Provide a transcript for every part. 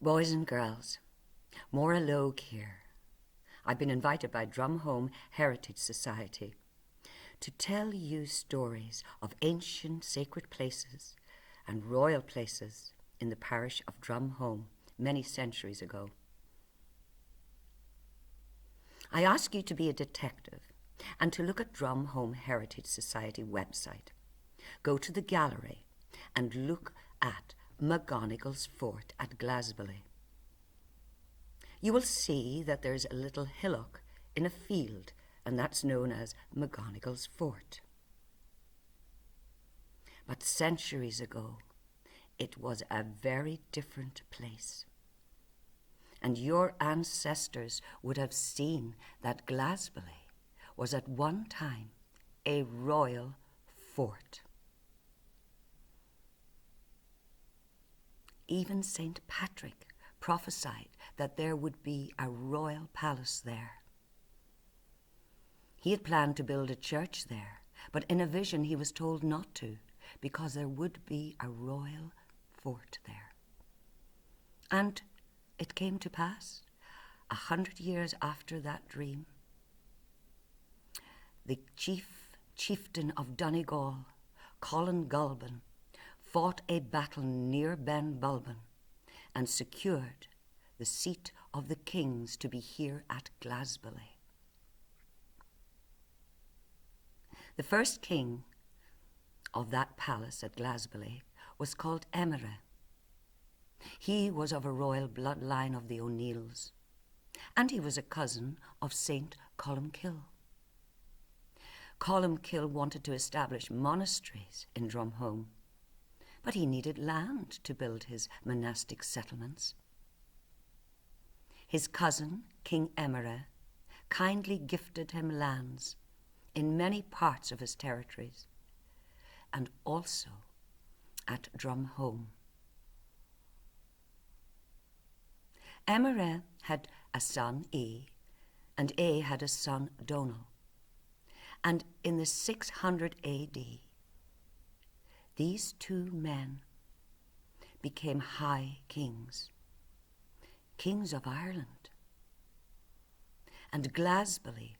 Boys and girls, Maura Logue here. I've been invited by Drumhome Heritage Society to tell you stories of ancient sacred places and royal places in the parish of Drumhome many centuries ago. I ask you to be a detective and to look at Drumhome Heritage Society website. Go to the gallery and look at McGONIGLE'S fort at GLASBOLIE. You will see that there's a little hillock in a field, and that's known as McGONIGLE'S fort. But centuries ago, it was a very different place. And your ancestors would have seen that GLASBOLIE was at one time a royal fort. Even St. Patrick prophesied that there would be a royal palace there. He had planned to build a church there, but in a vision he was told not to, because there would be a royal fort there. And it came to pass, 100 years after that dream. The chieftain of Donegal, Colin Gulban, fought a battle near Ben Bulben and secured the seat of the kings to be here at GLASBOLIE. The first king of that palace at GLASBOLIE was called Emire. He was of a royal bloodline of the O'Neills, and he was a cousin of St. Columcille. Columcille wanted to establish monasteries in Drumhome, but he needed land to build his monastic settlements. His cousin, King Emire, kindly gifted him lands in many parts of his territories, and also at Drumhome. Emire had a son, and had a son, Donal. And in the 600 A.D., these two men became high kings, kings of Ireland. And GLASBOLIE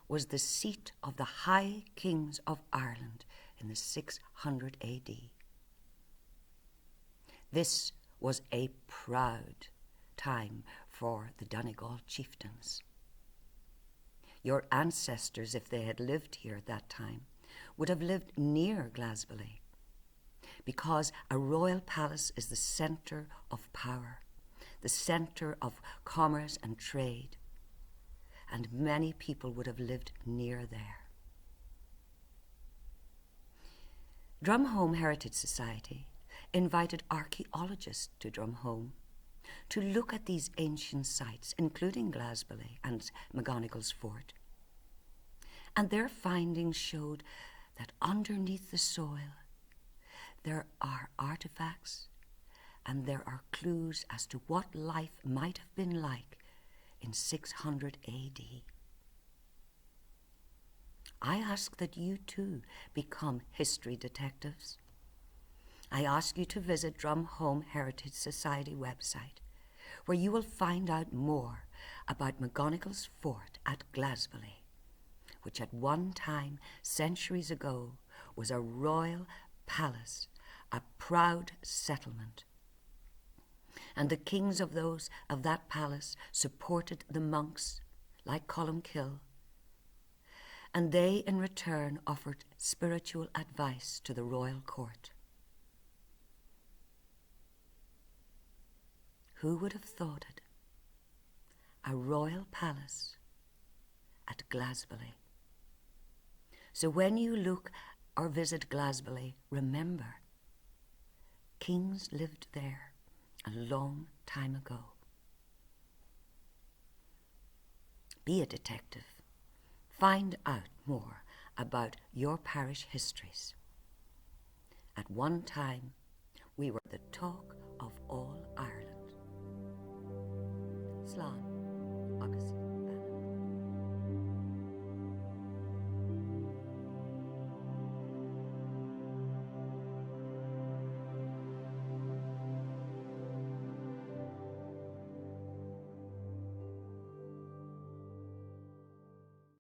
was the seat of the high kings of Ireland in the 600 A.D. This was a proud time for the Donegal chieftains. Your ancestors, if they had lived here at that time, would have lived near GLASBOLIE, because a royal palace is the centre of power, the centre of commerce and trade, and many people would have lived near there. Drumhome Heritage Society invited archaeologists to Drumhome to look at these ancient sites, including GLASBOLIE and McGONIGLE'S fort. And their findings showed that underneath the soil there are artifacts and there are clues as to what life might have been like in 600 A.D. I ask that you too become history detectives. I ask you to visit Drumhome Heritage Society website, where you will find out more about McGONIGLE'S fort at GLASBOLIE, which at one time, centuries ago, was a royal palace, a proud settlement. And the kings of that palace supported the monks, like Columcille, and they in return offered spiritual advice to the royal court. Who would have thought it? A royal palace at GLASBOLIE. So when you look or visit GLASBOLIE, remember, kings lived there a long time ago. Be a detective. Find out more about your parish histories. At one time, we were the talk of all